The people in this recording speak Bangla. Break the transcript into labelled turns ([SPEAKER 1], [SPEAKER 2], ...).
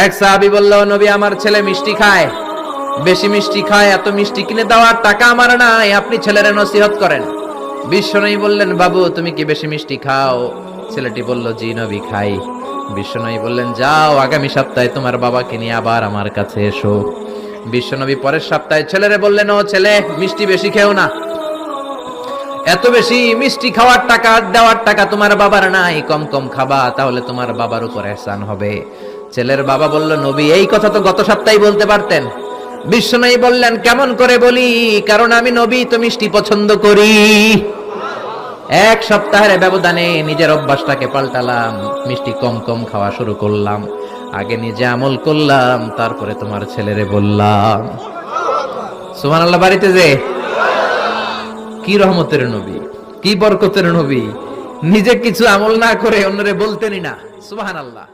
[SPEAKER 1] এক সাহাবী বলল, নবী আমার ছেলে মিষ্টি খায়, বেশি মিষ্টি খায়, এত মিষ্টি কিনে দেওয়ার টাকা আমার নাই, আপনি ছেলের নসিহত করেন। বিশ্বনবী বললেন, বাবু তুমি কি বেশি মিষ্টি খাও? ছেলেটি বলল, জি নবী খাই। বিশ্বনবী বললেন, যাও আগামী সপ্তাহে তোমার বাবাকে নিয়ে আবার আমার কাছে এসো। বিশ্বনবী পরের সপ্তাহে ছেলেরে বললেন, ও ছেলে মিষ্টি বেশি খেও না, এত বেশি মিষ্টি খাওয়ার টাকা দেওয়ার টাকা তোমার বাবার নাই, কম কম খাবা, তাহলে তোমার বাবার উপর ihsan হবে। ছেলের বাবা বলল, নবী এই কথা তো গত সপ্তাহে বলতে পারতেন। বিশ্বনবী বললেন, কেমন করে বলি, কারণ আমি নবী তো মিষ্টি পছন্দ করি। এক সপ্তাহের ব্যবধানে নিজের অভ্যাসটাকে পাল্টালাম, মিষ্টি কম কম খাওয়া শুরু করলাম, আগে নিজে আমল করলাম, তারপরে তোমার ছেলেরে বললাম। সুবহানাল্লাহ। বাড়িতে যে কি রহমতের নবী, কি বরকতের নবী, নিজে কিছু আমল না করে অন্যরে বলতেনই না। সুবহানাল্লাহ।